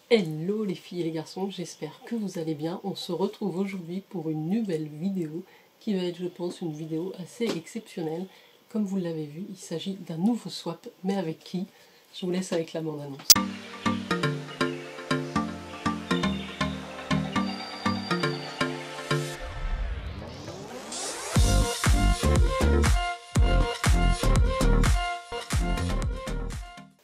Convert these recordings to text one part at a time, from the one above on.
Hello les filles et les garçons, j'espère que vous allez bien. On se retrouve aujourd'hui pour une nouvelle vidéo qui va être, je pense, une vidéo assez exceptionnelle. Comme vous l'avez vu, il s'agit d'un nouveau swap, mais avec qui? Je vous laisse avec la bande-annonce.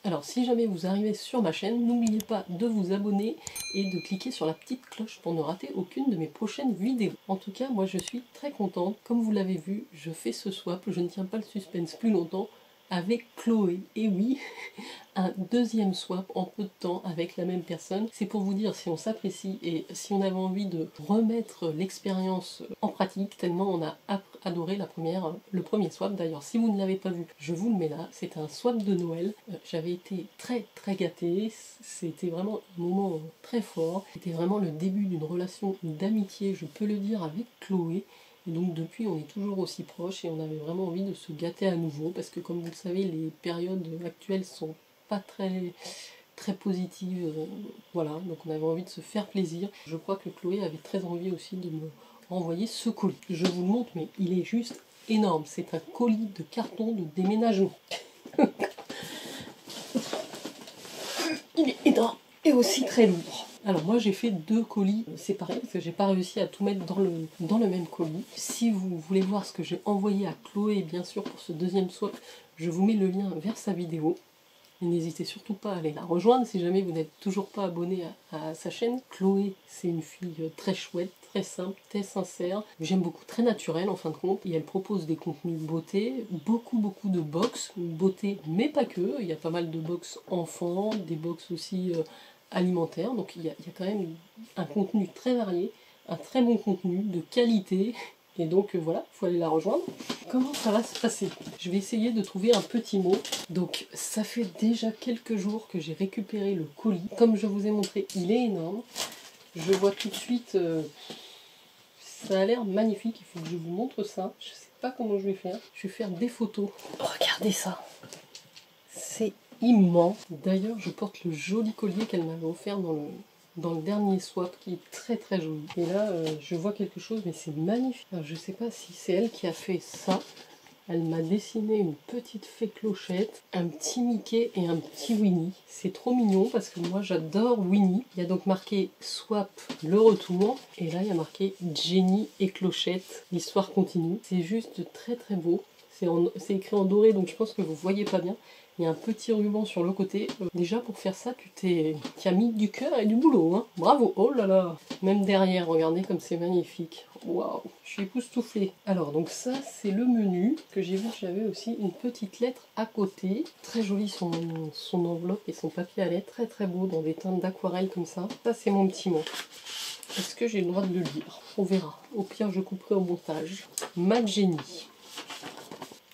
Alors si jamais vous arrivez sur ma chaîne, n'oubliez pas de vous abonner et de cliquer sur la petite cloche pour ne rater aucune de mes prochaines vidéos. En tout cas, moi je suis très contente. Comme vous l'avez vu, je fais ce swap, je ne tiens pas le suspense plus longtemps, avec Chloé. Et oui, un deuxième swap en peu de temps avec la même personne. C'est pour vous dire si on s'apprécie et si on avait envie de remettre l'expérience en pratique, tellement on a adoré le premier swap. D'ailleurs, si vous ne l'avez pas vu, je vous le mets là. C'est un swap de Noël. J'avais été très gâtée. C'était vraiment un moment très fort. C'était vraiment le début d'une relation d'amitié, je peux le dire, avec Chloé. Et donc depuis on est toujours aussi proches et on avait vraiment envie de se gâter à nouveau parce que comme vous le savez, les périodes actuelles sont pas très positives, voilà, donc on avait envie de se faire plaisir. Je crois que Chloé avait très envie aussi de me renvoyer ce colis. Je vous le montre, mais il est juste énorme. C'est un colis de carton de déménagement. Il est énorme et aussi très lourd. Alors moi j'ai fait deux colis séparés parce que j'ai pas réussi à tout mettre dans le même colis. Si vous voulez voir ce que j'ai envoyé à Chloé, bien sûr, pour ce deuxième swap, je vous mets le lien vers sa vidéo. Et n'hésitez surtout pas à aller la rejoindre si jamais vous n'êtes toujours pas abonné à sa chaîne. Chloé, c'est une fille très chouette, très simple, très sincère. J'aime beaucoup, très naturelle en fin de compte. Et elle propose des contenus beauté, beaucoup de box, beauté, mais pas que. Il y a pas mal de box enfants, des box aussi alimentaires. Donc il y a quand même un contenu très varié, un très bon contenu de qualité. Et donc voilà, il faut aller la rejoindre. Comment ça va se passer? Je vais essayer de trouver un petit mot. Donc ça fait déjà quelques jours que j'ai récupéré le colis. Comme je vous ai montré, il est énorme. Je vois tout de suite, ça a l'air magnifique. Il faut que je vous montre ça. Je ne sais pas comment je vais faire. Je vais faire des photos. Regardez ça. C'est immense. D'ailleurs, je porte le joli collier qu'elle m'avait offert dans le dernier swap, qui est très joli. Et là, je vois quelque chose, mais c'est magnifique. Alors, je sais pas si c'est elle qui a fait ça. Elle m'a dessiné une petite fée clochette, un petit Mickey et un petit Winnie. C'est trop mignon parce que moi j'adore Winnie. Il y a donc marqué swap le retour. Et là il y a marqué Jenny et Clochette, l'histoire continue. C'est juste très beau. C'est écrit en doré, donc je pense que vous voyez pas bien. Il y a un petit ruban sur le côté. Déjà pour faire ça, tu as mis du cœur et du boulot, hein. Bravo, oh là là. Même derrière, regardez comme c'est magnifique. Waouh, je suis époustouflée. Alors donc ça c'est le menu que j'ai vu. J'avais aussi une petite lettre à côté. Très jolie son enveloppe et son papier à lettres. Très beau dans des teintes d'aquarelle comme ça. Ça c'est mon petit mot. Est-ce que j'ai le droit de le lire? On verra. Au pire je couperai au montage. Ma Jenny.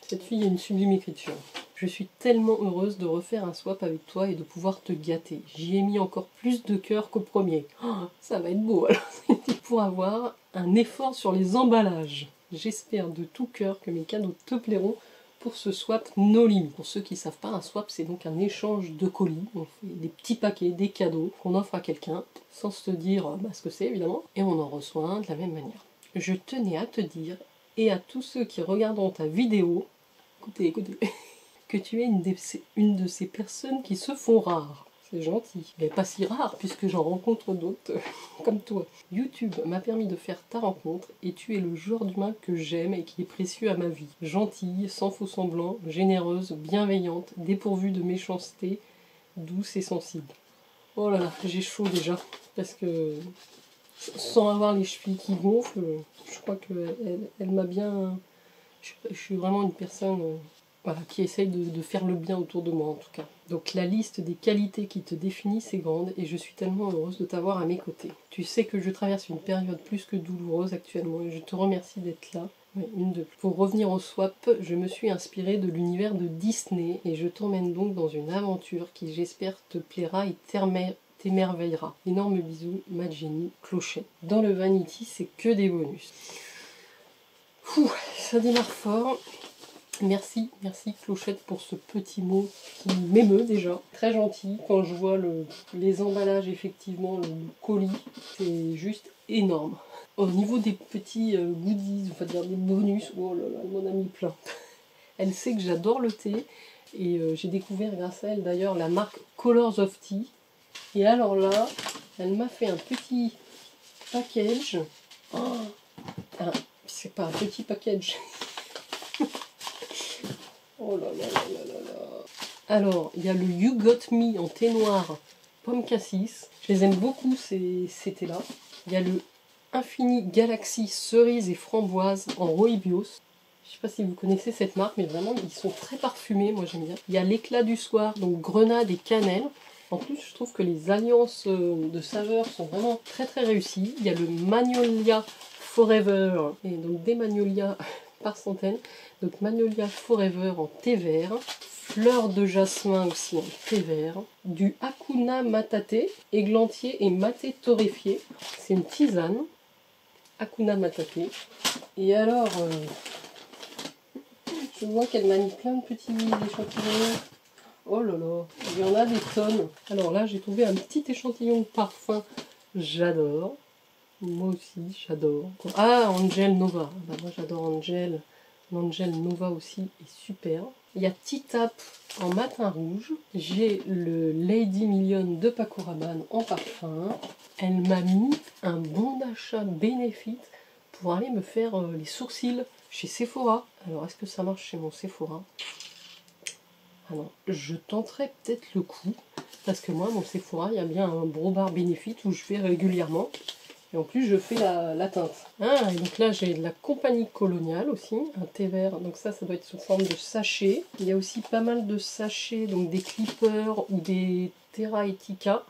Cette fille a une sublime écriture. Je suis tellement heureuse de refaire un swap avec toi et de pouvoir te gâter. J'y ai mis encore plus de cœur qu'au premier. Oh, ça va être beau alors. Pour avoir un effort sur les emballages. J'espère de tout cœur que mes cadeaux te plairont pour ce swap No Limit. Pour ceux qui ne savent pas, un swap c'est donc un échange de colis. On fait des petits paquets, des cadeaux qu'on offre à quelqu'un sans se dire ce que c'est évidemment. Et on en reçoit un de la même manière. Je tenais à te dire et à tous ceux qui regarderont ta vidéo, écoutez, que tu es une de ces personnes qui se font rares. C'est gentil, mais pas si rare puisque j'en rencontre d'autres comme toi. YouTube m'a permis de faire ta rencontre et tu es le genre d'humain que j'aime et qui est précieux à ma vie. Gentille, sans faux semblant, généreuse, bienveillante, dépourvue de méchanceté, douce et sensible. Oh là là, j'ai chaud déjà parce que sans avoir les chevilles qui gonflent, je crois qu'elle m'a bien... Je suis vraiment une personne... Voilà, qui essaye de faire le bien autour de moi en tout cas. Donc la liste des qualités qui te définissent est grande et je suis tellement heureuse de t'avoir à mes côtés. Tu sais que je traverse une période plus que douloureuse actuellement et je te remercie d'être là. Pour revenir au swap, je me suis inspirée de l'univers de Disney et je t'emmène donc dans une aventure qui j'espère te plaira et t'émerveillera. Énorme bisous, ma Jenny, Clochet. Dans le Vanity, c'est que des bonus. Ça démarre fort. Merci, merci Clochette pour ce petit mot qui m'émeut déjà. Très gentil. Quand je vois les emballages, effectivement, le colis, c'est juste énorme. Au niveau des petits goodies, on va dire des bonus, oh là là, elle m'en a mis plein. Elle sait que j'adore le thé et j'ai découvert grâce à elle d'ailleurs la marque Colors of Tea. Et alors là, elle m'a fait un petit package. Oh, c'est pas un petit package. Oh là là là là là là. Alors, il y a le You Got Me en thé noir, pomme cassis. Je les aime beaucoup ces thés-là. Il y a le Infini Galaxy cerise et framboise en rooibos. Je sais pas si vous connaissez cette marque, mais vraiment, ils sont très parfumés, moi j'aime bien. Il y a l'éclat du soir, donc grenade et cannelle. En plus, je trouve que les alliances de saveurs sont vraiment très très réussies. Il y a le Magnolia Forever, et donc des magnolias par centaines. Donc Magnolia Forever en thé vert. Fleur de jasmin aussi en thé vert. Du Hakuna Matata, églantier et maté torréfié. C'est une tisane. Hakuna Matata. Et alors... je vois qu'elle m'a mis plein de petits échantillons. Oh là là, il y en a des tonnes. Alors là, j'ai trouvé un petit échantillon de parfum. J'adore. Moi aussi, j'adore. Ah, Angel Nova. Bah, moi, j'adore Angel. L'Angel Nova aussi est super. Il y a Titap en matin rouge. J'ai le Lady Million de Paco Rabanne en parfum. Elle m'a mis un bon d'achat bénéfice pour aller me faire les sourcils chez Sephora. Alors, est-ce que ça marche chez mon Sephora? Ah non, je tenterai peut-être le coup. Parce que moi, mon Sephora, il y a bien un Brobar Benefit où je vais régulièrement. Et en plus, je fais la teinte. Ah, et donc là, j'ai de la Compagnie Coloniale aussi, un thé vert. Donc ça doit être sous forme de sachet. Il y a aussi pas mal de sachets, donc des clippers ou des Terra Etica.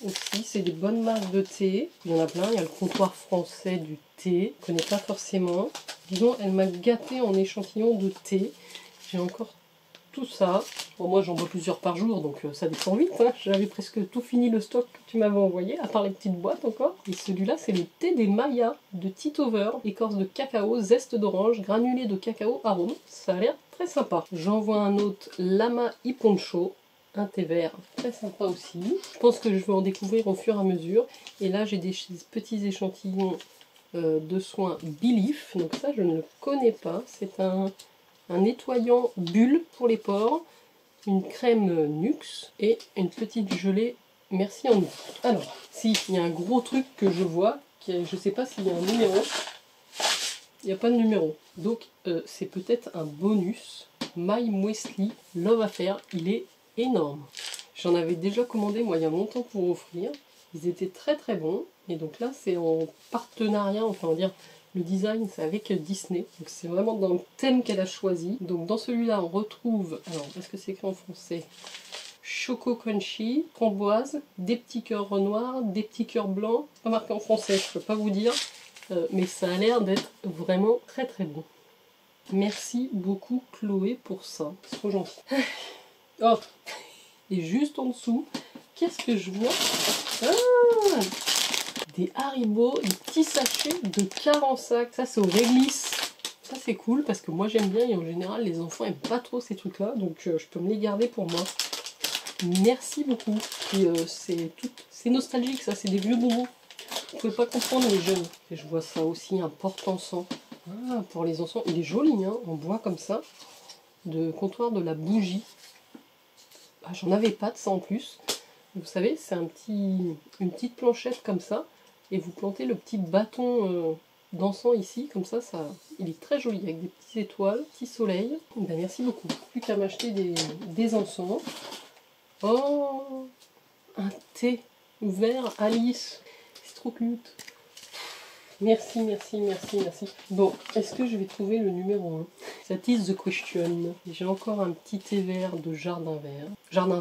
Aussi, c'est des bonnes marques de thé. Il y en a plein. Il y a le comptoir français du thé. Je ne connais pas forcément. Disons, elle m'a gâté en échantillon de thé. J'ai encore tout ça. Bon, moi, j'en bois plusieurs par jour, donc ça descend vite. Hein. J'avais presque tout fini le stock que tu m'avais envoyé, à part les petites boîtes encore. Et celui-là, c'est le thé des Mayas de Titover. Écorce de cacao, zeste d'orange, granulé de cacao, arôme. Ça a l'air très sympa. J'en vois un autre, Lama Iponcho. Un thé vert très sympa aussi. Je pense que je vais en découvrir au fur et à mesure. Et là, j'ai des petits échantillons de soins Belief. Donc ça, je ne le connais pas. C'est un nettoyant bulle pour les pores, une crème Nuxe et une petite gelée Merci en nous. Alors, si, il y a un gros truc que je vois, je ne sais pas s'il y a un numéro. Il n'y a pas de numéro. Donc, c'est peut-être un bonus. My Muesli Love Affair. Il est énorme. J'en avais déjà commandé, moi, il y a longtemps pour offrir. Ils étaient très très bons. Et donc là, c'est en partenariat, enfin, on va dire, le design, c'est avec Disney. Donc c'est vraiment dans le thème qu'elle a choisi. Donc dans celui-là, on retrouve, alors, est-ce que c'est écrit en français? Choco crunchy, framboise, des petits cœurs noirs, des petits cœurs blancs. C'est pas marqué en français, je peux pas vous dire. Mais ça a l'air d'être vraiment très très bon. Merci beaucoup Chloé pour ça. C'est trop gentil. Oh. Et juste en dessous, qu'est-ce que je vois? Ah, des Haribo, des petits sachets de 40 sacs. Ça c'est au réglisse. Ça c'est cool parce que moi j'aime bien et en général les enfants aiment pas trop ces trucs là. Donc je peux me les garder pour moi. Merci beaucoup. C'est nostalgique ça, c'est des vieux bonbons. Vous pouvez pas comprendre les jeunes. Et je vois ça aussi, un porte-encens. Ah, pour les enfants. Il est joli hein, en bois comme ça. De comptoir de la bougie. Ah, j'en avais pas de ça en plus. Vous savez, c'est une petite planchette comme ça. Et vous plantez le petit bâton d'encens ici. Comme ça, il est très joli avec des petites étoiles, petits soleils. Ben, merci beaucoup. Plus qu'à m'acheter des encens. Oh, un thé ouvert Alice. C'est trop cute. Merci, merci, merci, merci. Bon, est-ce que je vais trouver le numéro 1? That is the question. J'ai encore un petit thé vert de Jardin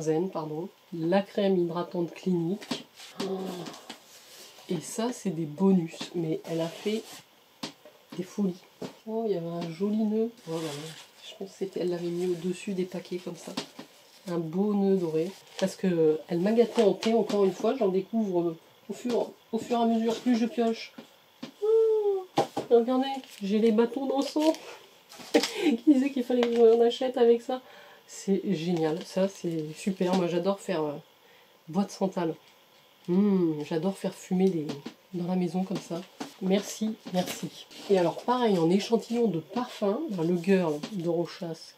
Zen, pardon. La crème hydratante clinique. Oh. Et ça, c'est des bonus. Mais elle a fait des folies. Oh, il y avait un joli nœud. Oh là là. Je pense qu'elle l'avait mis au-dessus des paquets comme ça. Un beau nœud doré. Parce que elle m'a gâté en thé, encore une fois. J'en découvre au fur et à mesure. Plus je pioche. Regardez, j'ai les bâtons d'encens. qui disait qu'il fallait que j'en achète avec ça. C'est génial, ça c'est super. Moi j'adore faire boîte santal. J'adore faire fumer dans la maison comme ça. Merci, merci. Et alors pareil, en échantillon de parfum, le Girl de Rochas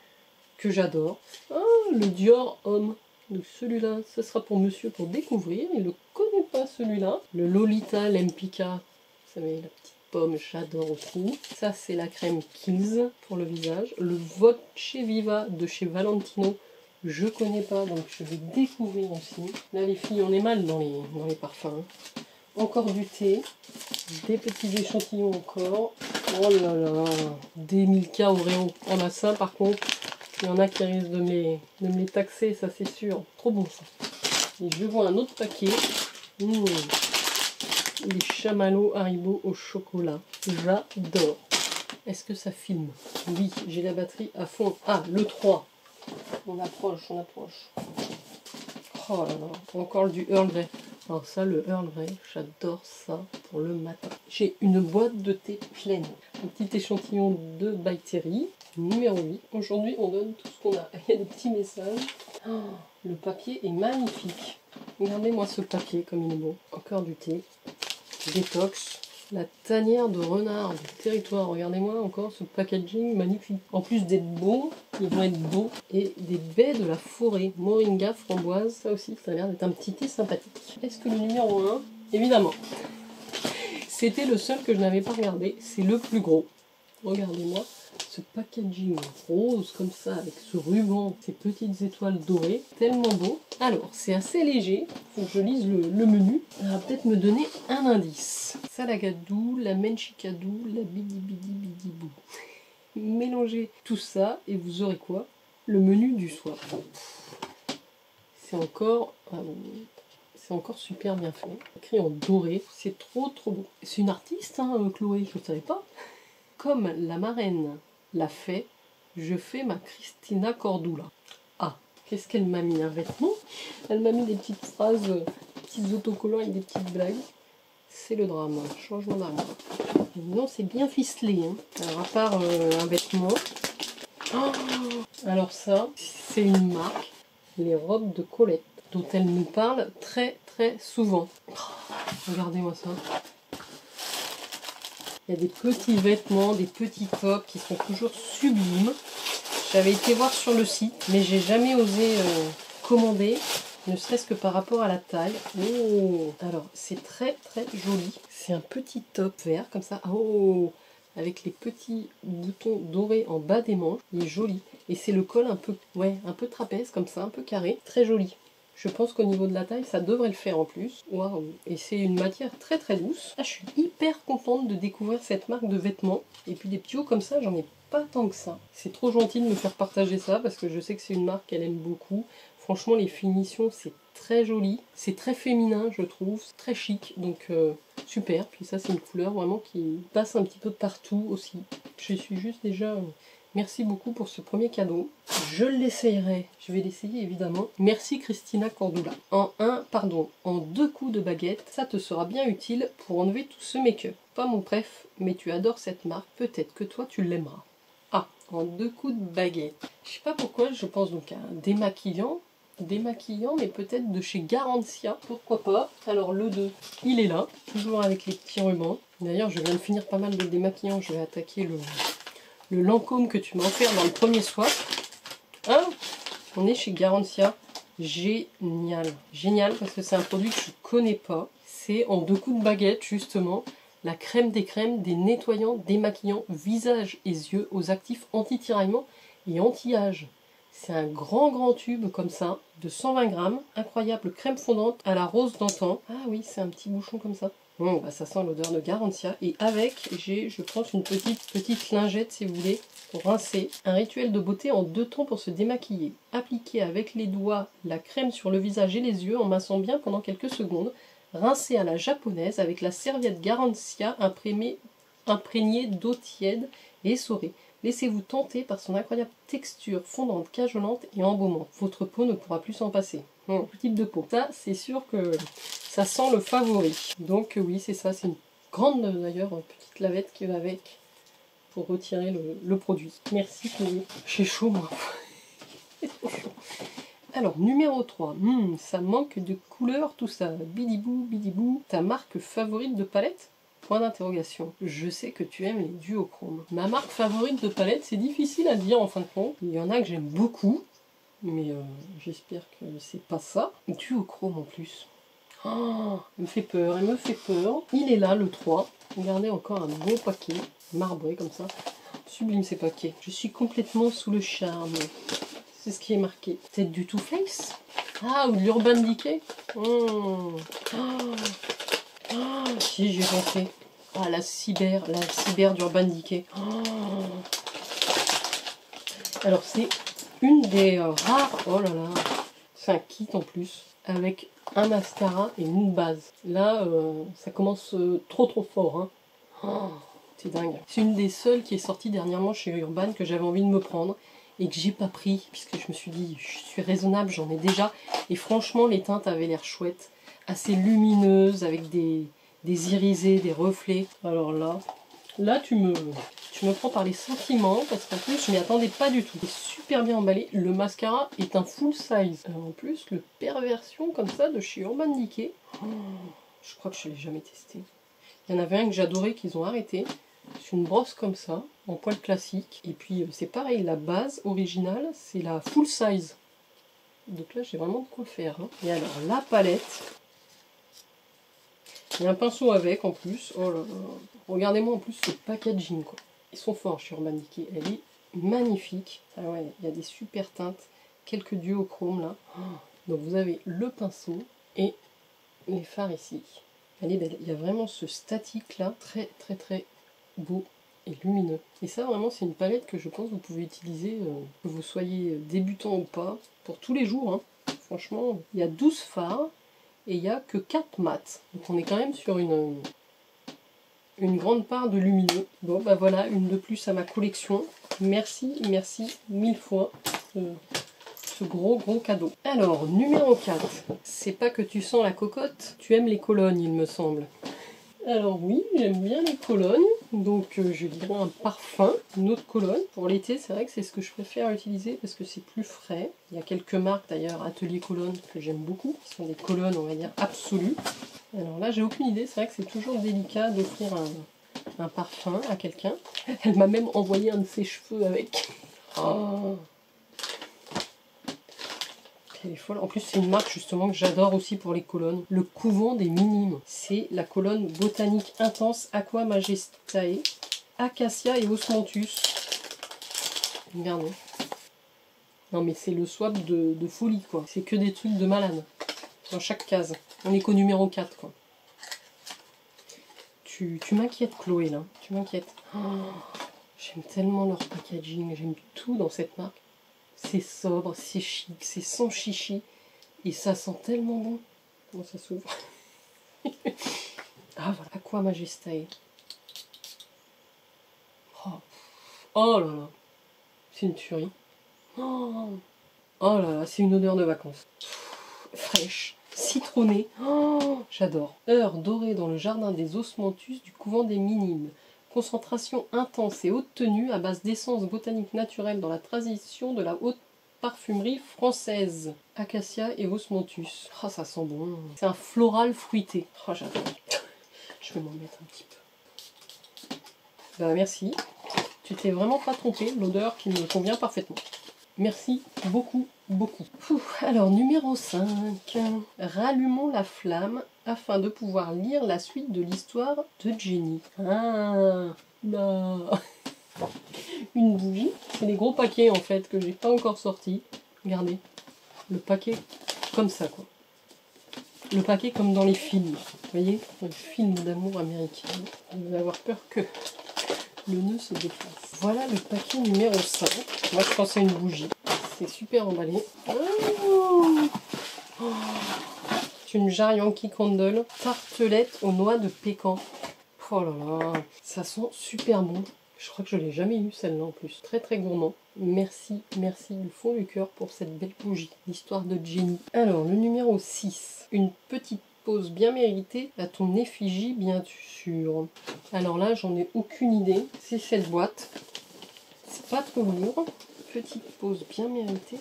que j'adore. Ah, le Dior Homme. Donc celui-là, ce sera pour monsieur pour découvrir. Il ne connaît pas celui-là. Le Lolita Lempicka. Vous savez, la petite pomme, j'adore aussi. Ça, c'est la crème Kills pour le visage. Le Voce Viva de chez Valentino. Je connais pas, donc je vais découvrir aussi. Là, les filles, on est mal dans les parfums. Encore du thé. Des petits échantillons encore. Oh là là. Des Milka Oreo. On a ça, par contre. Il y en a qui risquent de me les taxer, ça c'est sûr. Trop bon ça. Et je vois un autre paquet. Les chamallows Haribo au chocolat. J'adore. Est-ce que ça filme? Oui, j'ai la batterie à fond. Ah, le 3. On approche, on approche. Oh là là, encore du Earl Grey. Alors ça, le Earl Grey, j'adore ça pour le matin. J'ai une boîte de thé pleine. Un petit échantillon de By Terry. Numéro 8. Aujourd'hui, on donne tout ce qu'on a. Il y a des petits messages. Oh, le papier est magnifique. Regardez-moi ce papier comme il est beau. Encore du thé. Détox. La tanière de renard du territoire. Regardez-moi encore ce packaging magnifique. En plus d'être beau, ils vont être beaux. Et des baies de la forêt. Moringa, framboise. Ça aussi, ça a l'air d'être un petit thé sympathique. Est-ce que le numéro 1? Évidemment. C'était le seul que je n'avais pas regardé. C'est le plus gros. Regardez-moi. Ce packaging rose comme ça, avec ce ruban, ces petites étoiles dorées, tellement beau. Alors, c'est assez léger, faut que je lise le menu. Ça va peut-être me donner un indice. Salagadou, la menchikadou, la bidi bidi bidi bou. Mélangez tout ça et vous aurez quoi? Le menu du soir. C'est encore super bien fait. Écrit en doré, c'est trop beau. C'est une artiste, hein, Chloé, je ne savais pas. Comme la marraine l'a fait, je fais ma Christina Cordula. Ah, qu'est-ce qu'elle m'a mis? Un vêtement? Elle m'a mis des petites phrases, des petits autocollants avec des petites blagues. C'est le drame, changement d'armoire. Non, c'est bien ficelé. Hein. Alors, à part un vêtement. Oh, alors ça, c'est une marque, les robes de Colette, dont elle nous parle très souvent. Oh, regardez-moi ça. Il y a des petits vêtements, des petits tops qui sont toujours sublimes. J'avais été voir sur le site, mais j'ai jamais osé commander, ne serait-ce que par rapport à la taille. Oh, alors, c'est très joli. C'est un petit top vert, comme ça. Oh, avec les petits boutons dorés en bas des manches. Il est joli. Et c'est le col un peu trapèze, comme ça, un peu carré. Très joli. Je pense qu'au niveau de la taille, ça devrait le faire en plus. Waouh! Et c'est une matière très douce. Ah, je suis hyper contente de découvrir cette marque de vêtements. Et puis des petits hauts comme ça, j'en ai pas tant que ça. C'est trop gentil de me faire partager ça parce que je sais que c'est une marque qu'elle aime beaucoup. Franchement, les finitions, c'est très joli. C'est très féminin, je trouve. C'est très chic. Donc, super. Puis ça, c'est une couleur vraiment qui passe un petit peu partout aussi. Je suis juste déjà... Merci beaucoup pour ce premier cadeau. Je l'essayerai. Je vais l'essayer évidemment. Merci Christina Cordula. En 2 coups de baguette, ça te sera bien utile pour enlever tout ce make-up. Pas mon préf, mais tu adores cette marque. Peut-être que toi tu l'aimeras. Ah, en 2 coups de baguette. Je sais pas pourquoi, je pense donc à un démaquillant, mais peut-être de chez Garantia. Pourquoi pas. Alors le 2, il est là. Toujours avec les petits rubans. D'ailleurs, je viens de finir pas mal de démaquillants. Je vais attaquer le Lancôme que tu m'as offert dans le premier swap. Hein? On est chez Garantia. Génial. Génial parce que c'est un produit que je ne connais pas. C'est en 2 coups de baguette justement. La crème des crèmes, des nettoyants, démaquillants, visage et yeux aux actifs anti-tiraillement et anti-âge. C'est un grand tube comme ça, de 120 grammes. Incroyable crème fondante à la rose d'antan. Ah oui, c'est un petit bouchon comme ça. Bon, bah ça sent l'odeur de Garantia. Et avec, j'ai, je pense, une petite lingette, si vous voulez, pour rincer. Un rituel de beauté en 2 temps pour se démaquiller. Appliquez avec les doigts la crème sur le visage et les yeux en massant bien pendant quelques secondes. Rincez à la japonaise avec la serviette Garantia imprégnée d'eau tiède et essorée. Laissez-vous tenter par son incroyable texture fondante, cajolante et embaumante. Votre peau ne pourra plus s'en passer. Tout type de peau. Ça, c'est sûr que ça sent le favori. Donc oui, c'est ça. C'est une grande, d'ailleurs, petite lavette qui va avec. pour retirer le produit. Merci Chloé. J'ai chaud moi. C'est trop chaud. Alors, numéro 3. Ça manque de couleur tout ça. Bidibou, bidibou. Ta marque favorite de palette? Point d'interrogation. Je sais que tu aimes les duochromes. Ma marque favorite de palette, c'est difficile à dire en fin de compte. Il y en a que j'aime beaucoup, mais j'espère que c'est pas ça. Duochrome en plus. Oh, elle me fait peur, elle me fait peur. Il est là le 3. Regardez, encore un beau paquet, marbré comme ça. Sublime ces paquets. Je suis complètement sous le charme. C'est ce qui est marqué. Peut-être du Too Faced? Ah, ou de l'Urban Decay? Si, j'ai pensé. Ah, la cyber d'Urban Decay. Alors, c'est une des rares... Oh là là. C'est un kit en plus. Avec un mascara et une base. Là, ça commence trop fort. Hein. C'est dingue. C'est une des seules qui est sortie dernièrement chez Urban que j'avais envie de me prendre et que j'ai pas pris puisque je me suis dit je suis raisonnable, j'en ai déjà. Et franchement, les teintes avaient l'air chouettes, assez lumineuses avec des irisés, des reflets. Alors là tu me prends par les sentiments parce qu'en plus je m'y attendais pas du tout. C'est super bien emballé. Le mascara est un full size. En plus le perversion comme ça de chez Urban Decay. Je crois que je ne l'ai jamais testé. Il y en avait un que j'adorais qu'ils ont arrêté. C'est une brosse comme ça, en poil classique. Et puis c'est pareil, la base originale, c'est la full size. Donc là j'ai vraiment de quoi faire. Hein. Et alors la palette. Il y a un pinceau avec en plus. Oh là là. Regardez-moi en plus ce packaging quoi. Ils sont forts chez Urban Decay. Elle est magnifique. Ah ouais, il y a des super teintes. Quelques duochromes là. Donc vous avez le pinceau et les fards ici. Elle est belle. Il y a vraiment ce statique là. Très beau et lumineux. Et ça vraiment c'est une palette que je pense que vous pouvez utiliser, que vous soyez débutant ou pas, pour tous les jours. Hein. Franchement, il y a 12 fards. Et il n'y a que 4 mats. Donc on est quand même sur une grande part de lumineux. Bon bah voilà, une de plus à ma collection. Merci mille fois ce gros cadeau. Alors, numéro 4. C'est pas que tu sens la cocotte, tu aimes les colognes il me semble. Alors oui, j'aime bien les colognes. Donc je dirais un parfum, une autre cologne. Pour l'été, c'est vrai que c'est ce que je préfère utiliser parce que c'est plus frais. Il y a quelques marques d'ailleurs, Atelier Cologne, que j'aime beaucoup, qui sont des colonnes, on va dire, absolues. Alors là, j'ai aucune idée. C'est vrai que c'est toujours délicat d'offrir un parfum à quelqu'un. Elle m'a même envoyé un de ses cheveux avec. Oh. Elle est folle. En plus, c'est une marque justement que j'adore aussi pour les colonnes. Le Couvent des Minimes. C'est la colonne botanique intense Aqua Majestae, Acacia et Osmanthus. Regardez. Non mais c'est le swap de folie quoi. C'est que des trucs de malade. Dans chaque case. On est qu'au numéro 4 quoi. Tu m'inquiètes Chloé là. Tu m'inquiètes. Oh, j'aime tellement leur packaging. J'aime tout dans cette marque. C'est sobre, c'est chic, c'est sans chichi. Et ça sent tellement bon. Comment ça s'ouvre? Ah voilà, Aqua Majestae. Oh là là. C'est une tuerie. Oh là là, c'est une odeur de vacances. Fraîche, citronnée. Oh, j'adore. Heure dorée dans le jardin des Osmanthus du couvent des Minimes. Concentration intense et haute tenue à base d'essence botanique naturelle dans la tradition de la haute parfumerie française. Acacia et Osmanthus. Oh, ça sent bon. C'est un floral fruité. Oh, j'adore. Je vais m'en mettre un petit peu. Bah, merci. Tu t'es vraiment pas trompé. L'odeur qui me convient parfaitement. Merci beaucoup. Alors, numéro 5. Rallumons la flamme afin de pouvoir lire la suite de l'histoire de Jenny. Ah, non. Une bougie. C'est des gros paquets en fait que j'ai pas encore sortis. Regardez. Le paquet comme ça quoi. Le paquet comme dans les films. Vous voyez, les films d'amour américains. Vous allez avoir peur que le nœud se défasse. Voilà le paquet numéro 5. Moi je pense à une bougie. C'est super emballé. C'est une jarre Yankee Candle. Tartelette aux noix de pécan. Oh là là. Ça sent super bon. Je crois que je ne l'ai jamais eu celle-là en plus. Très gourmand. Merci du fond du cœur pour cette belle bougie. L'histoire de Jenny. Alors le numéro 6. Une petite pause bien méritée à ton effigie, bien sûr. Alors là, j'en ai aucune idée. C'est cette boîte. C'est pas trop lourd. Petite pause bien méritée.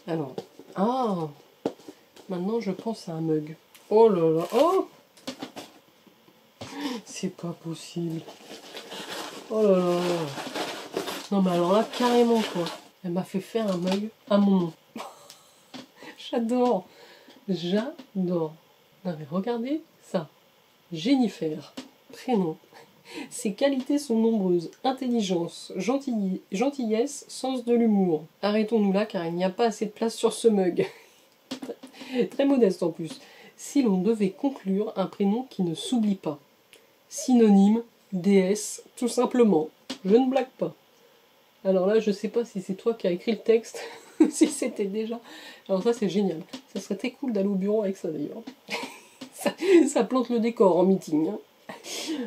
Alors, ah, maintenant je pense à un mug. Oh là là, oh, c'est pas possible. Oh là là. Non mais alors là, carrément quoi. Elle m'a fait faire un mug à mon nom. J'adore. J'adore. Non mais regardez ça. Jennifer. Prénom. Ses qualités sont nombreuses. Intelligence, gentillesse, sens de l'humour. Arrêtons-nous là car il n'y a pas assez de place sur ce mug. Très modeste en plus. Si l'on devait conclure un prénom qui ne s'oublie pas. Synonyme, déesse, tout simplement. Je ne blague pas. Alors là, je sais pas si c'est toi qui as écrit le texte, si c'était déjà. Alors ça, c'est génial. Ça serait très cool d'aller au bureau avec ça d'ailleurs. ça plante le décor en meeting. Hein.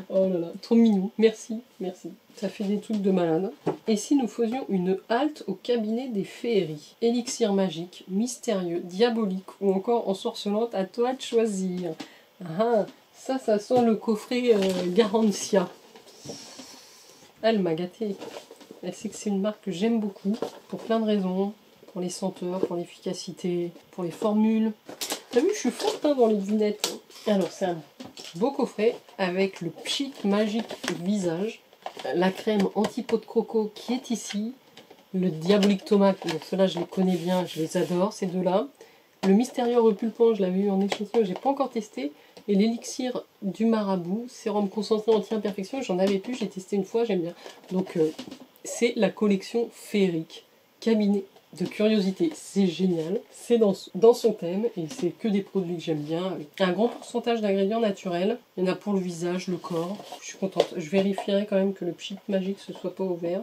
Oh là là, trop mignon. Merci, merci. Ça fait des trucs de malade. Et si nous faisions une halte au cabinet des féeries? Élixir magique, mystérieux, diabolique ou encore ensorcelante, à toi de choisir. Ah, ça sent le coffret Garantia. Elle m'a gâtée. Elle sait que c'est une marque que j'aime beaucoup, pour plein de raisons. Pour les senteurs, pour l'efficacité, pour les formules. T'as vu, je suis forte hein, dans les devinettes. Alors, c'est un beau coffret avec le Pchit Magique Visage, la crème anti-peau de croco qui est ici, le Diabolique Tomate, donc ceux-là je les connais bien, je les adore, ces deux-là. Le Mystérieux Repulpant, je l'avais eu en échantillon, j'ai pas encore testé. Et l'élixir du marabout, sérum concentré anti-imperfection, j'en avais plus, j'ai testé une fois, j'aime bien. Donc c'est la collection féerique, cabinet de curiosité, c'est génial, c'est dans son thème et c'est que des produits que j'aime bien. Un grand pourcentage d'ingrédients naturels, il y en a pour le visage, le corps, je suis contente. Je vérifierai quand même que le pchit magique ne soit pas ouvert.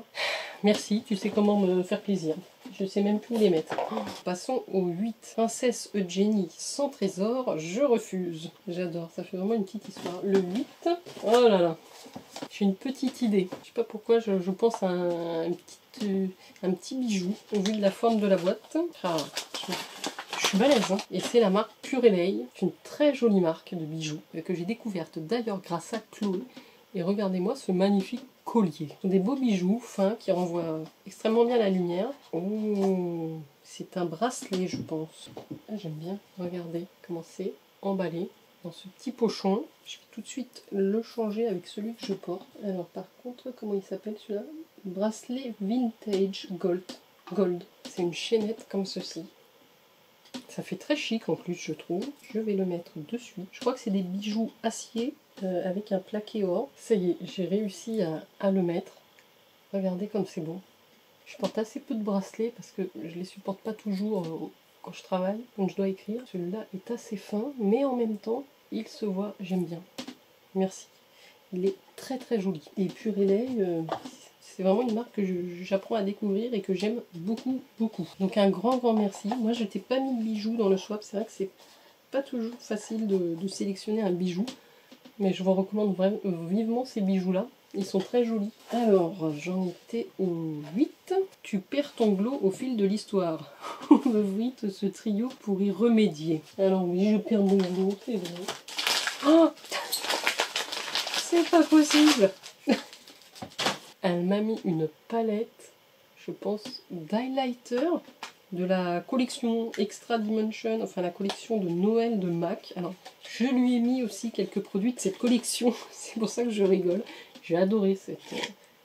Merci, tu sais comment me faire plaisir. Je sais même plus où les mettre. Oh, passons au 8. Princesse Eugénie sans trésor, je refuse. J'adore, ça fait vraiment une petite histoire. Le 8, oh là là, j'ai une petite idée. Je sais pas pourquoi je pense à un petit bijou au vu de la forme de la boîte. Ah, je suis balèze, hein. Et c'est la marque Purelei. C'est une très jolie marque de bijoux que j'ai découverte d'ailleurs grâce à Chloé. Et regardez-moi ce magnifique collier. Ce sont des beaux bijoux fins qui renvoient extrêmement bien la lumière. Oh, c'est un bracelet, je pense. Ah, j'aime bien. Regardez comment c'est emballé dans ce petit pochon. Je vais tout de suite le changer avec celui que je porte. Alors par contre, comment il s'appelle celui-là? Bracelet Vintage Gold. C'est une chaînette comme ceci. Ça fait très chic en plus, je trouve. Je vais le mettre dessus. Je crois que c'est des bijoux acier avec un plaqué or. Ça y est, j'ai réussi à le mettre. Regardez comme c'est beau. Je porte assez peu de bracelets parce que je les supporte pas toujours quand je travaille, quand je dois écrire. Celui-là est assez fin, mais en même temps, il se voit, j'aime bien. Merci. Il est très très joli. Et Purelei, c'est vraiment une marque que j'apprends à découvrir et que j'aime beaucoup, beaucoup. Donc un grand merci. Moi, je t'ai pas mis de bijoux dans le swap. C'est vrai que c'est pas toujours facile de sélectionner un bijou. Mais je vous recommande vivement ces bijoux-là. Ils sont très jolis. Alors, j'en étais au 8. Tu perds ton glow au fil de l'histoire. Le 8, ce trio pour y remédier. Alors oui, je perds mon glow, c'est vrai. Oh, c'est pas possible. Elle m'a mis une palette, je pense, d'highlighter de la collection Extra Dimension, enfin la collection de Noël de MAC. Alors, je lui ai mis aussi quelques produits de cette collection, c'est pour ça que je rigole. J'ai adoré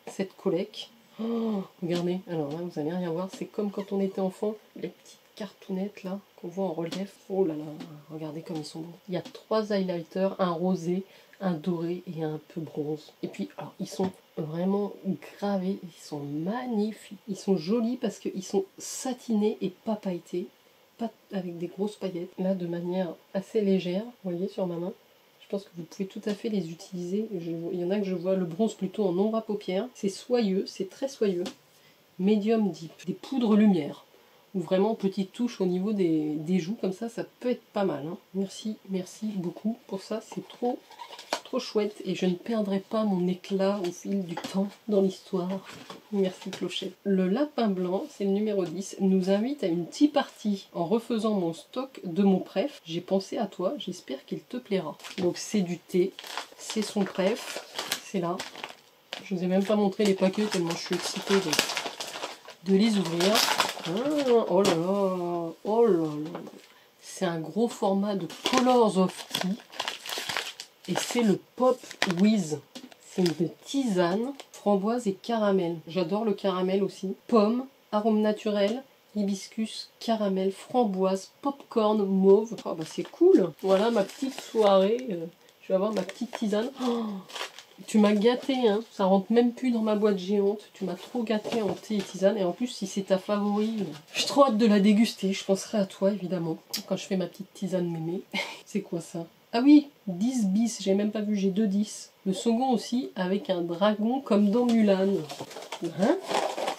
cette collecte. Oh, regardez, alors là, vous n'allez rien voir, c'est comme quand on était enfant, les petites cartounettes là, qu'on voit en relief. Oh là là, regardez comme ils sont beaux. Il y a 3 highlighters, un rosé, un doré et un peu bronze. Et puis, alors, ils sont vraiment gravés, ils sont magnifiques. Ils sont jolis parce qu'ils sont satinés et pas pailletés, pas avec des grosses paillettes. Là, de manière assez légère, vous voyez sur ma main. Je pense que vous pouvez tout à fait les utiliser. Il y en a que je vois le bronze plutôt en ombre à paupières. C'est soyeux, c'est très soyeux. Medium deep, des poudres lumière. Ou vraiment petite touche au niveau des joues, comme ça peut être pas mal. Hein. Merci beaucoup pour ça, c'est trop trop chouette et je ne perdrai pas mon éclat au fil du temps dans l'histoire. Merci Clochette. Le lapin blanc, c'est le numéro 10, nous invite à une tea party. En refaisant mon stock de mon préf, j'ai pensé à toi, j'espère qu'il te plaira. Donc c'est du thé, c'est son préf, c'est là. Je vous ai même pas montré les paquets tellement je suis excitée de les ouvrir. Ah, oh là là, oh là là. C'est un gros format de Colors of Tea. Et c'est le Pop Whiz. C'est une tisane, framboise et caramel. J'adore le caramel aussi. Pomme, arôme naturel, hibiscus, caramel, framboise, popcorn, mauve. Oh bah c'est cool. Voilà ma petite soirée. Je vais avoir ma petite tisane. Oh, tu m'as gâté, hein. Ça rentre même plus dans ma boîte géante. Tu m'as trop gâté en thé et tisane. Et en plus, si c'est ta favori, j'ai trop hâte de la déguster. Je penserai à toi, évidemment, quand je fais ma petite tisane mémé. C'est quoi ça? Ah oui, 10 bis, j'ai même pas vu, j'ai 2 10. Le second aussi, avec un dragon comme dans Mulan. Hein?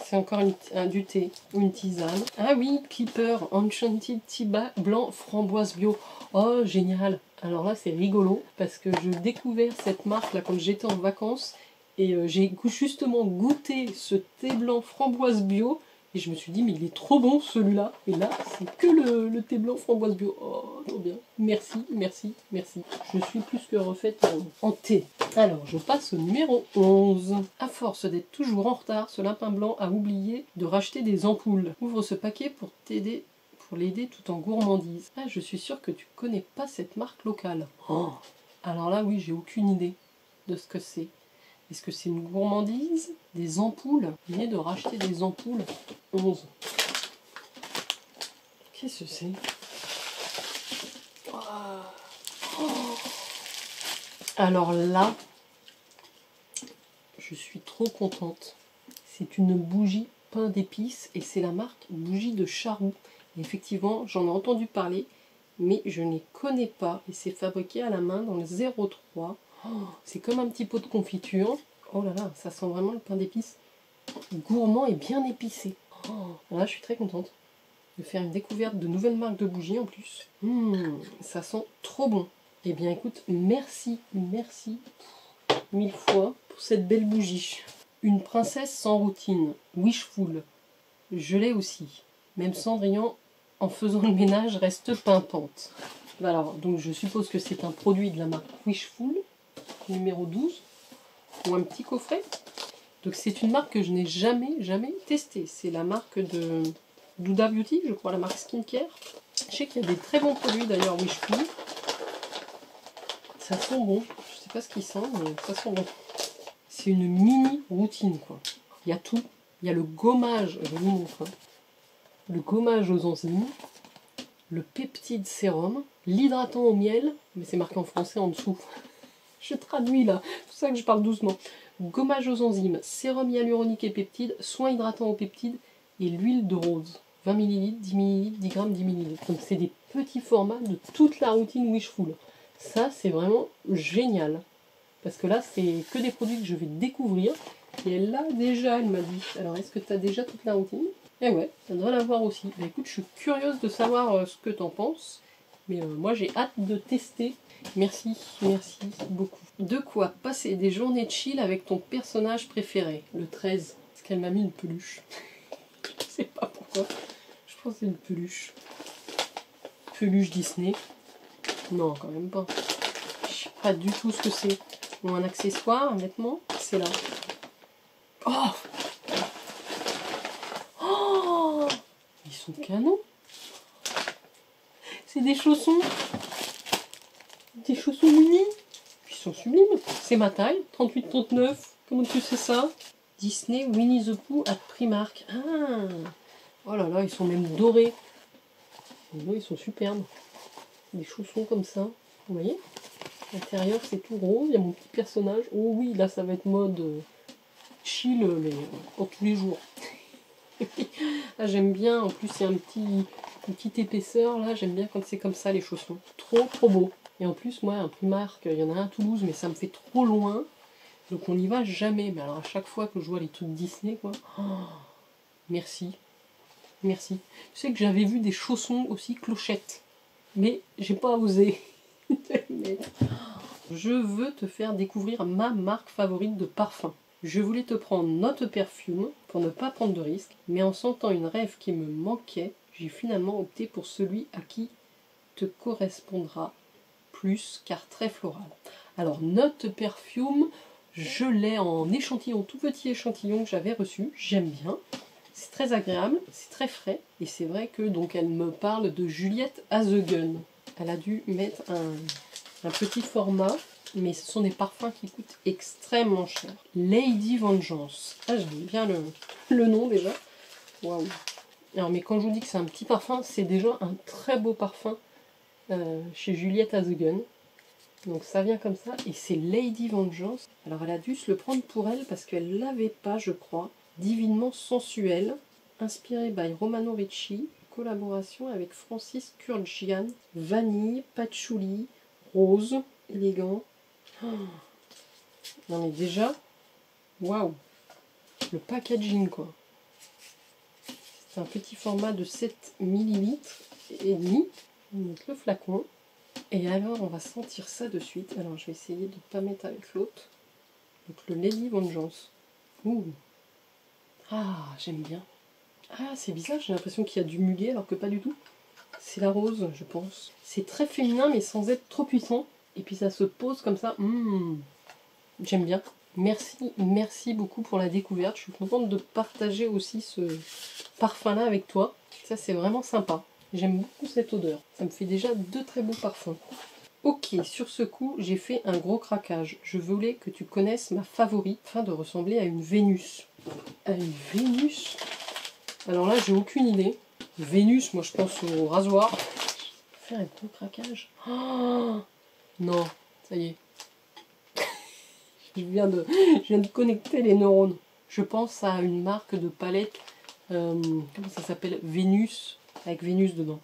C'est encore du thé ou une tisane. Ah oui, Clipper, Enchanted Tea blanc, framboise bio. Oh, génial. Alors là, c'est rigolo, parce que j'ai découvert cette marque là quand j'étais en vacances, et j'ai justement goûté ce thé blanc framboise bio, et je me suis dit, mais il est trop bon celui-là. Et là, c'est que le thé blanc framboise bio. Oh, trop bien. Merci, merci, merci. Je suis plus que refaite en thé. Alors, je passe au numéro 11. À force d'être toujours en retard, ce lapin blanc a oublié de racheter des ampoules. Ouvre ce paquet pour t'aider, pour l'aider tout en gourmandise. Ah, je suis sûre que tu connais pas cette marque locale. Oh. Alors là, oui, j'ai aucune idée de ce que c'est. Est-ce que c'est une gourmandise? Des ampoules? Il vient de racheter des ampoules. 11. Qu'est-ce que c'est? Oh. Alors là, je suis trop contente. C'est une bougie pain d'épices et c'est la marque Bougie de Charroux. Et effectivement, j'en ai entendu parler, mais je ne les connais pas. Et c'est fabriqué à la main dans le 03. Oh, c'est comme un petit pot de confiture. Oh là là, ça sent vraiment le pain d'épices. Gourmand et bien épicé. Oh, là, je suis très contente de faire une découverte de nouvelles marques de bougies en plus. Ça sent trop bon. Eh bien écoute, merci, merci 1000 fois pour cette belle bougie. Une princesse sans routine, Wishful. Je l'ai aussi. Même Cendrillon, en faisant le ménage, reste pimpante. Alors, donc je suppose que c'est un produit de la marque Wishful, numéro 12, ou un petit coffret. Donc c'est une marque que je n'ai jamais testée. C'est la marque de Douda Beauty, je crois, la marque Skincare. Je sais qu'il y a des très bons produits d'ailleurs Wishful. Ça sent bon. Je sais pas ce qu'il sent, mais ça sent bon. C'est une mini routine, quoi. Il y a tout. Il y a le gommage, je vous montre, hein. Le gommage aux enzymes, le peptide sérum, l'hydratant au miel, mais c'est marqué en français en dessous. Je traduis là, c'est pour ça que je parle doucement. Gommage aux enzymes, sérum hyaluronique et peptide, soin hydratant aux peptides et l'huile de rose. 20 ml, 10 ml, 10 g, 10 ml. Donc c'est des petits formats de toute la routine Wishful. Ça c'est vraiment génial. Parce que là c'est que des produits que je vais découvrir. Et elle l'a déjà, elle m'a dit. Alors est-ce que tu as déjà toute la routine? Eh ouais, ça doit l'avoir aussi. Bah, écoute, je suis curieuse de savoir ce que tu en penses. Mais moi j'ai hâte de tester. Merci, merci beaucoup. De quoi passer des journées de chill avec ton personnage préféré? Le 13. Parce qu'elle m'a mis une peluche. Je sais pas pourquoi. Je pense que c'est une peluche. Peluche Disney. Non, quand même pas. Je sais pas du tout ce que c'est. Ou un accessoire, un vêtement. C'est là. Oh! Oh! Ils sont canons. C'est des chaussons. Des chaussons mini. Ils sont sublimes. C'est ma taille, 38-39. Comment tu sais ça? Disney Winnie the Pooh à Primark. Ah! Oh là là, ils sont même dorés. Ils sont superbes. Des chaussons comme ça. Vous voyez? L'intérieur, c'est tout rose. Il y a mon petit personnage. Oh oui, là, ça va être mode chill, mais pour tous les jours. Ah, j'aime bien. En plus, il y a une petite épaisseur. Là, j'aime bien quand c'est comme ça, les chaussons. Trop, trop beau. Et en plus, moi, un Primark, il y en a un à Toulouse, mais ça me fait trop loin. Donc, on n'y va jamais. Mais alors, à chaque fois que je vois les trucs Disney, quoi. Oh, merci. Merci. Tu sais que j'avais vu des chaussons aussi clochettes. Mais j'ai pas osé. Je veux te faire découvrir ma marque favorite de parfum. Je voulais te prendre Not a Perfume pour ne pas prendre de risques, mais en sentant une rêve qui me manquait, j'ai finalement opté pour celui à qui te correspondra plus car très floral. Alors Not a Perfume, je l'ai en échantillon, tout petit échantillon que j'avais reçu, j'aime bien. C'est très agréable, c'est très frais et c'est vrai que donc elle me parle de Juliette Hazegun. Elle a dû mettre un petit format, mais ce sont des parfums qui coûtent extrêmement cher. Lady Vengeance. Ah, j'aime bien le nom déjà. Waouh. Alors mais quand je vous dis que c'est un petit parfum, c'est déjà un très beau parfum chez Juliette Hazegun. Donc ça vient comme ça et c'est Lady Vengeance. Alors elle a dû se le prendre pour elle parce qu'elle l'avait pas, je crois. Divinement sensuel, inspiré by Romano Ricci, collaboration avec Francis Kurkdjian, vanille, patchouli, rose, élégant. Oh. Non mais déjà, waouh, le packaging quoi. C'est un petit format de 7 ml et demi. On va mettre le flacon. Et alors on va sentir ça de suite. Alors je vais essayer de ne pas mettre avec l'autre. Donc le Lady Vengeance. Ouh. Ah, j'aime bien. Ah, c'est bizarre, j'ai l'impression qu'il y a du muguet alors que pas du tout. C'est la rose, je pense. C'est très féminin mais sans être trop puissant. Et puis ça se pose comme ça. J'aime bien. Merci beaucoup pour la découverte. Je suis contente de partager aussi ce parfum-là avec toi. Ça, c'est vraiment sympa. J'aime beaucoup cette odeur. Ça me fait déjà 2 très beaux parfums. Ok, sur ce coup, j'ai fait un gros craquage. Je voulais que tu connaisses ma favorite afin de ressembler à une Vénus. À une Vénus? Alors là, j'ai aucune idée. Vénus, moi je pense au rasoir. Je vais faire un gros craquage. Oh non, ça y est. je viens de connecter les neurones. Je pense à une marque de palette. Comment ça s'appelle? Vénus, avec Vénus dedans.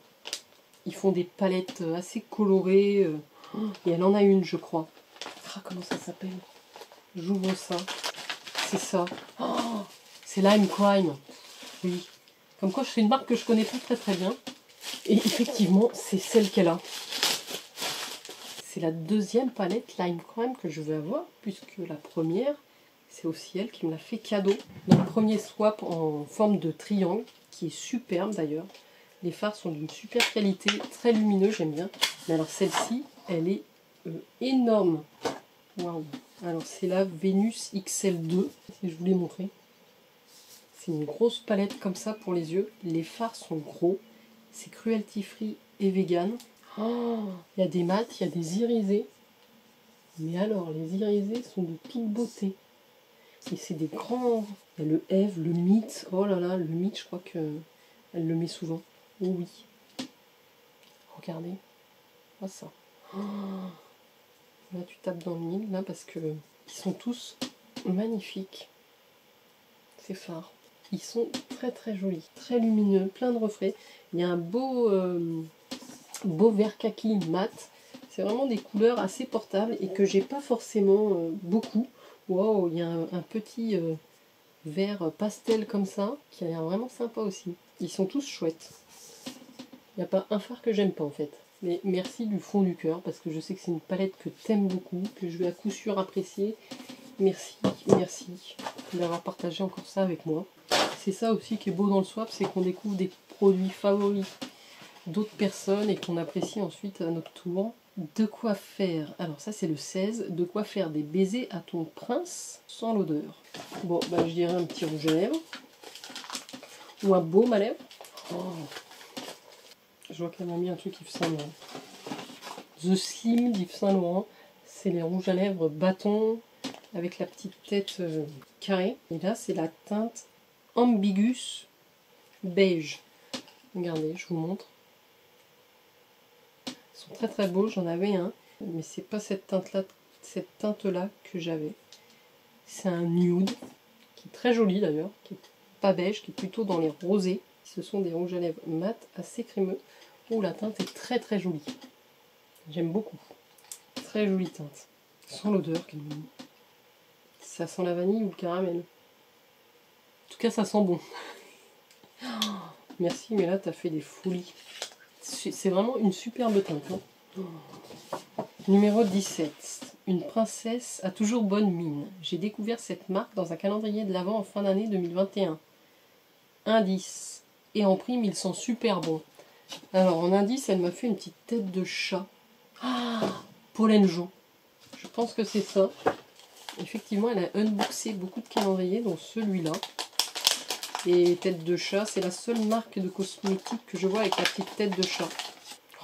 Ils font des palettes assez colorées. Et elle en a une, je crois. Ah, comment ça s'appelle? J'ouvre ça. C'est ça. Oh, c'est Lime Crime. Oui. Comme quoi, c'est une marque que je connais pas très bien. Et effectivement, c'est celle qu'elle a. C'est la deuxième palette Lime Crime que je vais avoir, puisque la première, c'est aussi elle qui me l'a fait cadeau. Donc, premier swap en forme de triangle, qui est superbe d'ailleurs. Les fards sont d'une super qualité, très lumineux, j'aime bien. Mais alors celle-ci, elle est énorme. Waouh. Alors c'est la Vénus XL2, si je vous l'ai montré. C'est une grosse palette comme ça pour les yeux. Les fards sont gros. C'est cruelty free et vegan. Oh, il y a des mats, il y a des irisés. Mais alors, les irisés sont de toute beauté. Et c'est des grands... Il y a le Eve, le Mythe. Oh là là, le Mythe, je crois qu'elle le met souvent. Oh oui. Regardez. Oh ça. Oh. Là, tu tapes dans le mille, là, parce que ils sont tous magnifiques. Ces fards. Ils sont très très jolis, très lumineux, plein de reflets. Il y a un beau vert kaki mat. C'est vraiment des couleurs assez portables et que j'ai pas forcément beaucoup. Wow, il y a un petit vert pastel comme ça qui a l'air vraiment sympa aussi. Ils sont tous chouettes. Il n'y a pas un fard que j'aime pas en fait. Mais merci du fond du cœur parce que je sais que c'est une palette que t'aimes beaucoup, que je vais à coup sûr apprécier. Merci d'avoir partagé encore ça avec moi. C'est ça aussi qui est beau dans le swap, c'est qu'on découvre des produits favoris d'autres personnes et qu'on apprécie ensuite à notre tour. De quoi faire, alors ça c'est le 16, de quoi faire des baisers à ton prince sans l'odeur. Bon, bah, je dirais un petit rouge à lèvres. Ou un baume à lèvres. Oh. Je vois qu'elle m'a mis un truc Yves Saint Laurent. The Slim d'Yves Saint Laurent. C'est les rouges à lèvres bâton avec la petite tête carrée. Et là c'est la teinte Ambigus beige. Regardez, je vous montre. Ils sont très très beaux, j'en avais un. Mais c'est pas cette teinte-là que j'avais. C'est un nude, qui est très joli d'ailleurs, qui est pas beige, qui est plutôt dans les rosés. Ce sont des rouges à lèvres mat, assez crémeux. Oh, la teinte est très très jolie. J'aime beaucoup. Très jolie teinte. Sans l'odeur. Ça sent la vanille ou le caramel. En tout cas, ça sent bon. Merci, mais là, tu as fait des folies. C'est vraiment une superbe teinte. Hein. Numéro 17. Une princesse a toujours bonne mine. J'ai découvert cette marque dans un calendrier de l'Avent en fin d'année 2021. Indice. Et en prime, ils sont super bons. Alors, en indice, elle m'a fait une petite tête de chat. Ah, Polenjo. Je pense que c'est ça. Effectivement, elle a unboxé beaucoup de calendriers, dont celui-là. Et tête de chat, c'est la seule marque de cosmétiques que je vois avec la petite tête de chat.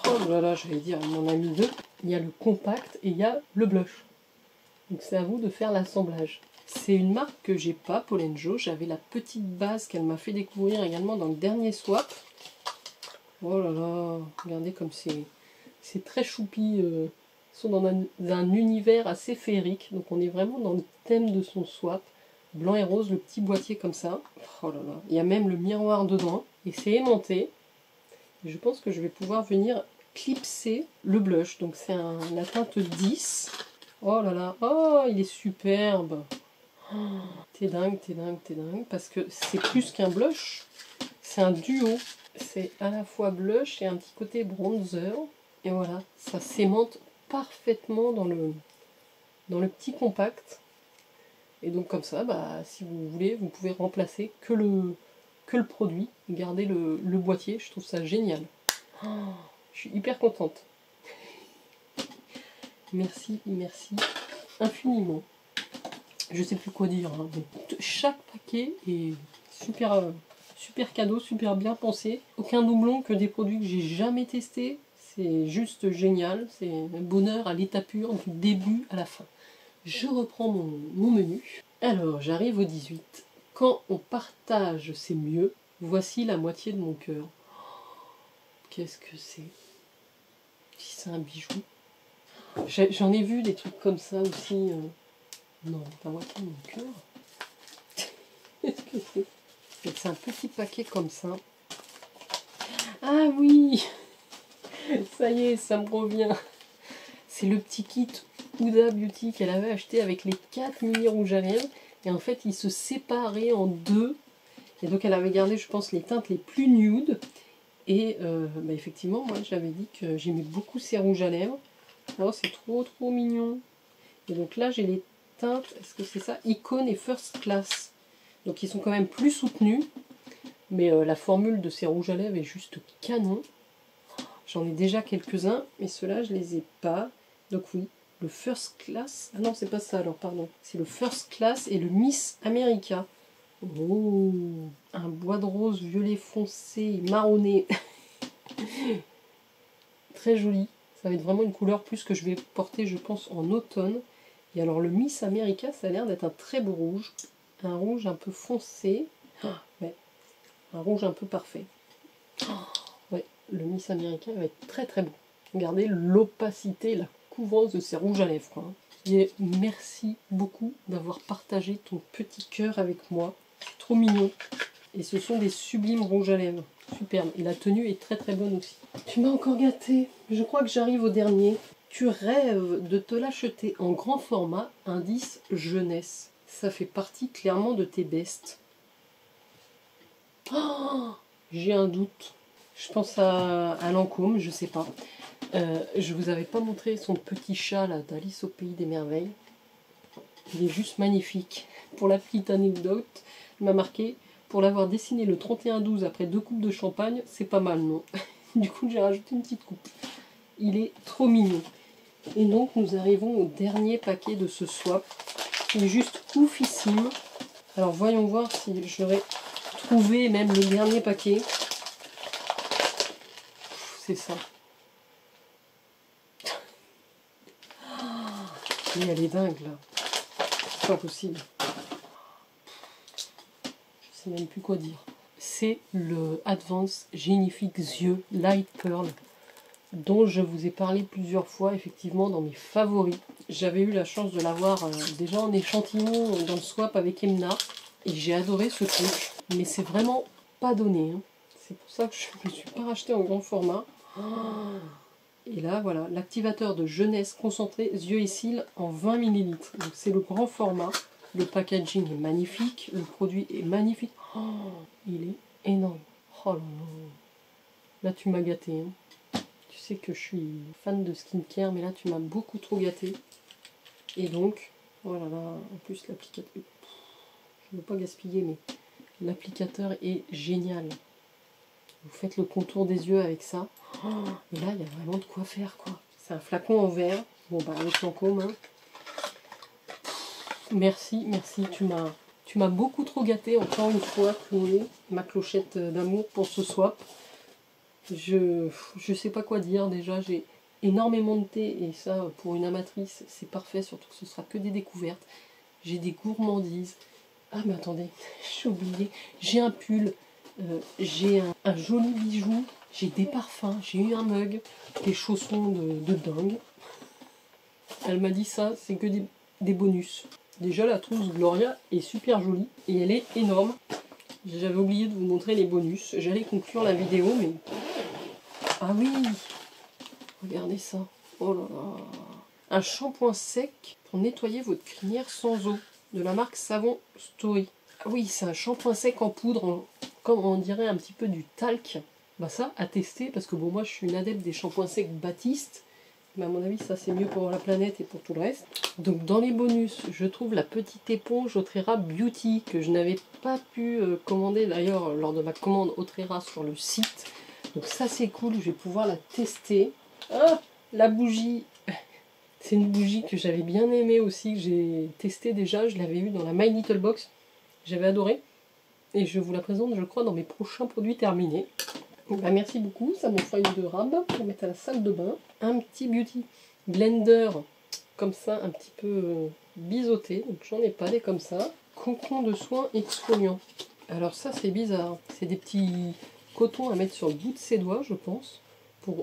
Oh là là, j'allais dire, elle m'en a mis deux. Il y a le compact et il y a le blush. Donc c'est à vous de faire l'assemblage. C'est une marque que j'ai pas, Polenjo. J'avais la petite base qu'elle m'a fait découvrir également dans le dernier swap. Oh là là, regardez comme c'est très choupi. Ils sont dans un univers assez féerique. Donc on est vraiment dans le thème de son swap. Blanc et rose, le petit boîtier comme ça. Oh là là, il y a même le miroir dedans. Et c'est aimanté. Et je pense que je vais pouvoir venir clipser le blush. Donc c'est la teinte 10. Oh là là, oh il est superbe. Oh, t'es dingue, t'es dingue, t'es dingue. Parce que c'est plus qu'un blush. C'est un duo. C'est à la fois blush et un petit côté bronzer. Et voilà, ça s'aimante parfaitement dans le petit compact. Et donc comme ça, bah, si vous voulez, vous pouvez remplacer que le produit. Garder le boîtier, je trouve ça génial. Oh, je suis hyper contente. Merci, merci infiniment. Je sais plus quoi dire. Hein. Chaque paquet est super, super cadeau, super bien pensé. Aucun doublon, que des produits que j'ai jamais testés. C'est juste génial. C'est un bonheur à l'état pur, du début à la fin. Je reprends mon menu. Alors, j'arrive au 18. Quand on partage, c'est mieux. Voici la moitié de mon cœur. Qu'est-ce que c'est? Si c'est un bijou. J'en ai vu des trucs comme ça aussi. Non, la moitié de mon cœur. Qu'est-ce que c'est? C'est un petit paquet comme ça. Ah oui! Ça y est, ça me revient. C'est le petit kit Huda Beauty qu'elle avait acheté avec les 4 mini rouges à lèvres. Et en fait, ils se séparaient en deux. Et donc, elle avait gardé, je pense, les teintes les plus nude. Et bah, effectivement, moi, j'avais dit que j'aimais beaucoup ces rouges à lèvres. Oh, c'est trop, trop mignon. Et donc là, j'ai les teintes, est-ce que c'est ça? Icon et First Class. Donc, ils sont quand même plus soutenus. Mais la formule de ces rouges à lèvres est juste canon. J'en ai déjà quelques-uns, mais ceux-là, je les ai pas. Donc oui, le First Class. Ah non, c'est pas ça alors, pardon. C'est le First Class et le Miss America. Oh, un bois de rose violet foncé, marronné. Très joli. Ça va être vraiment une couleur plus que je vais porter, je pense, en automne. Et alors le Miss America, ça a l'air d'être un très beau rouge. Un rouge un peu foncé. Ouais, un rouge un peu parfait. Ouais, le Miss America va être très très beau. Regardez l'opacité, la couvrance de ces rouges à lèvres. Hein. Et merci beaucoup d'avoir partagé ton petit cœur avec moi. C'est trop mignon. Et ce sont des sublimes rouges à lèvres. Superbe. Et la tenue est très très bonne aussi. Tu m'as encore gâté. Je crois que j'arrive au dernier. Tu rêves de te l'acheter en grand format, indice jeunesse. Ça fait partie clairement de tes bestes. Oh, j'ai un doute. Je pense à Lancôme, je sais pas. Je vous avais pas montré son petit chat là d'Alice au pays des merveilles. Il est juste magnifique. Pour la petite anecdote, il m'a marqué, pour l'avoir dessiné le 31-12 après 2 coupes de champagne, c'est pas mal, non? Du coup, j'ai rajouté une petite coupe. Il est trop mignon. Et donc, nous arrivons au dernier paquet de ce swap. Il est juste oufissime. Alors, voyons voir si j'aurais trouvé même le dernier paquet. C'est ça. Mais elle est dingue, là. C'est pas possible. Je sais même plus quoi dire. C'est le Advanced Génifique Yeux Light Pearl dont je vous ai parlé plusieurs fois effectivement dans mes favoris. J'avais eu la chance de l'avoir déjà en échantillon dans le swap avec Emna et j'ai adoré ce truc, mais c'est vraiment pas donné. Hein. C'est pour ça que je ne me suis pas racheté en grand format. Et là voilà, l'activateur de jeunesse concentré yeux et cils en 20 ml. Donc c'est le grand format. Le packaging est magnifique, le produit est magnifique. Oh, il est énorme. Oh là là. Là tu m'as gâté. Hein. Tu sais que je suis fan de skincare, mais là tu m'as beaucoup trop gâté. Et donc, oh là là, en plus l'applicateur, je ne veux pas gaspiller, mais l'applicateur est génial. Vous faites le contour des yeux avec ça. Oh, et là, il y a vraiment de quoi faire, quoi. C'est un flacon en verre. Bon, bah, avec Lancôme, hein. Merci, merci. Tu m'as beaucoup trop gâté, encore une fois, Chloé. Ma clochette d'amour pour ce swap. Je sais pas quoi dire. Déjà, j'ai énormément de thé. Et ça, pour une amatrice, c'est parfait. Surtout que ce sera que des découvertes. J'ai des gourmandises. Ah, mais attendez, j'ai oublié. J'ai un pull. J'ai un joli bijou, j'ai des parfums, j'ai eu un mug, des chaussons de dingue. Elle m'a dit ça, c'est que des bonus. Déjà la trousse Gloria est super jolie et elle est énorme. J'avais oublié de vous montrer les bonus. J'allais conclure la vidéo mais... Ah oui, regardez ça. Oh là là. Un shampoing sec pour nettoyer votre crinière sans eau de la marque Savon Story. Ah oui, c'est un shampoing sec en poudre, comme on dirait un petit peu du talc. Bah ça, à tester, parce que bon, moi je suis une adepte des shampoings secs Baptiste. Mais à mon avis, ça c'est mieux pour la planète et pour tout le reste. Donc dans les bonus, je trouve la petite éponge Otrera Beauty, que je n'avais pas pu commander d'ailleurs lors de ma commande Otrera sur le site. Donc ça c'est cool, je vais pouvoir la tester. Ah, la bougie. C'est une bougie que j'avais bien aimée aussi, que j'ai testée déjà. Je l'avais eue dans la My Little Box. J'avais adoré. Et je vous la présente, je crois, dans mes prochains produits terminés. Bah, merci beaucoup, ça me fera une de rab pour mettre à la salle de bain. Un petit beauty blender, comme ça, un petit peu biseauté. Donc j'en ai pas des comme ça. Cocon de soin exfoliant. Alors ça, c'est bizarre. C'est des petits cotons à mettre sur le bout de ses doigts, je pense.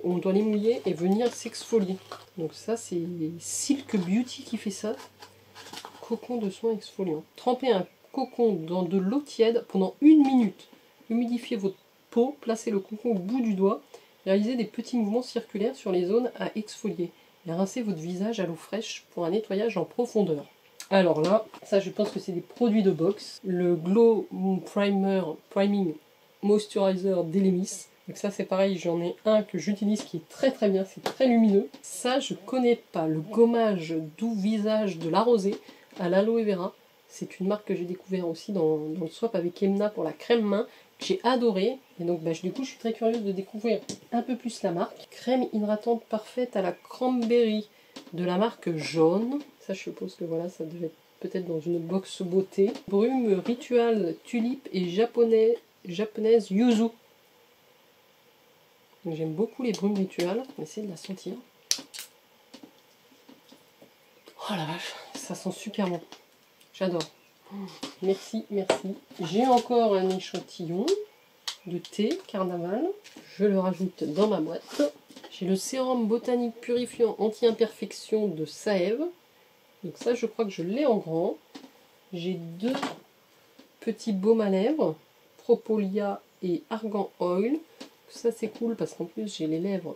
On doit les mouiller et venir s'exfolier. Donc ça, c'est Silk Beauty qui fait ça. Cocon de soin exfoliant. Trempez un cocon dans de l'eau tiède pendant 1 minute. Humidifiez votre peau, placez le cocon au bout du doigt, réalisez des petits mouvements circulaires sur les zones à exfolier et rincez votre visage à l'eau fraîche pour un nettoyage en profondeur. Alors là, ça je pense que c'est des produits de boxe. Le Glow Priming Moisturizer d'Elemis. Donc ça c'est pareil, j'en ai un que j'utilise qui est très très bien, c'est très lumineux. Ça je connais pas, le gommage doux visage de La Rosée à l'aloe vera. C'est une marque que j'ai découvert aussi dans le swap avec Emna pour la crème main, que j'ai adoré. Et donc du coup je suis très curieuse de découvrir un peu plus la marque. Crème hydratante parfaite à la cranberry de la marque Jaune. Ça je suppose que voilà, ça devait être peut-être dans une box beauté. Brume Ritual Tulipe et japonaise Yuzu. J'aime beaucoup les brumes rituales, on va essayer de la sentir. Oh la vache, ça sent super bon. J'adore. Merci, merci. J'ai encore un échantillon de thé carnaval. Je le rajoute dans ma boîte. J'ai le sérum botanique purifiant anti-imperfection de Saève. Donc ça, je crois que je l'ai en grand. J'ai 2 petits baumes à lèvres, Propolia et Argan Oil. Ça c'est cool parce qu'en plus j'ai les lèvres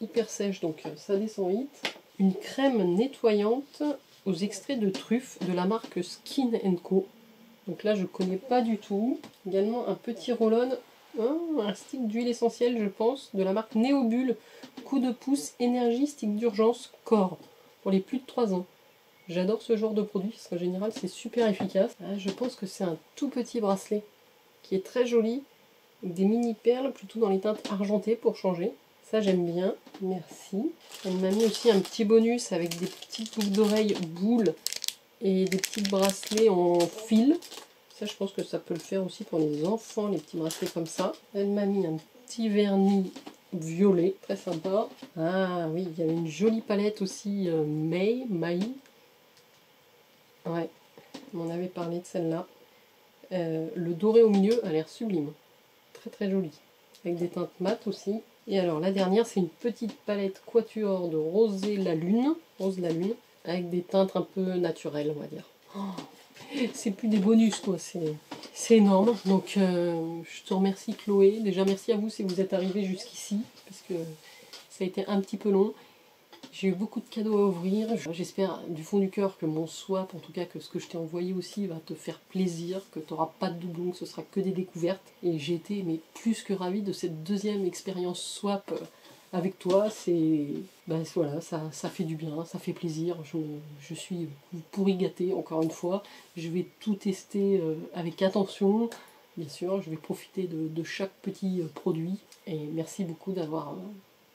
hyper sèches, donc ça descend vite. Une crème nettoyante aux extraits de truffe de la marque Skin & Co. Donc là je connais pas du tout. Également un petit roll-on, un stick d'huile essentielle je pense, de la marque Néobulle, coup de pouce énergie stick d'urgence corps, pour les plus de 3 ans. J'adore ce genre de produit parce qu'en général c'est super efficace. Là, je pense que c'est un tout petit bracelet qui est très joli. Des mini perles plutôt dans les teintes argentées pour changer. Ça j'aime bien, merci. Elle m'a mis aussi un petit bonus avec des petites boucles d'oreilles boules et des petits bracelets en fil. Ça je pense que ça peut le faire aussi pour les enfants, les petits bracelets comme ça. Elle m'a mis un petit vernis violet, très sympa. Ah oui, il y avait une jolie palette aussi May. Ouais, on en avait parlé de celle-là. Le doré au milieu a l'air sublime. Très très joli. Avec des teintes mates aussi. Et alors la dernière, c'est une petite palette Quatuor de Rose la Lune. Avec des teintes un peu naturelles, on va dire. Oh, c'est plus des bonus quoi, c'est énorme. Donc je te remercie Chloé. Déjà merci à vous si vous êtes arrivés jusqu'ici. Parce que ça a été un petit peu long. J'ai eu beaucoup de cadeaux à ouvrir. J'espère du fond du cœur que mon swap, en tout cas que ce que je t'ai envoyé aussi, va te faire plaisir, que tu n'auras pas de doublons, que ce sera que des découvertes. Et j'ai été mais plus que ravie de cette deuxième expérience swap avec toi, c'est ben voilà, ça fait du bien, ça fait plaisir. Je suis pourri gâtée, encore une fois. Je vais tout tester avec attention. Bien sûr, je vais profiter de chaque petit produit. Et merci beaucoup de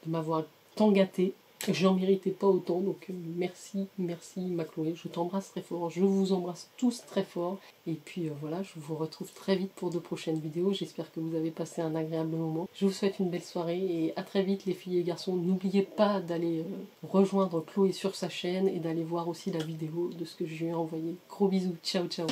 m'avoir tant gâté. J'en méritais pas autant, donc merci, merci ma Chloé. Je t'embrasse très fort, je vous embrasse tous très fort. Et puis voilà, je vous retrouve très vite pour de prochaines vidéos. J'espère que vous avez passé un agréable moment. Je vous souhaite une belle soirée et à très vite les filles et garçons. N'oubliez pas d'aller rejoindre Chloé sur sa chaîne et d'aller voir aussi la vidéo de ce que je lui ai envoyé. Gros bisous, ciao ciao.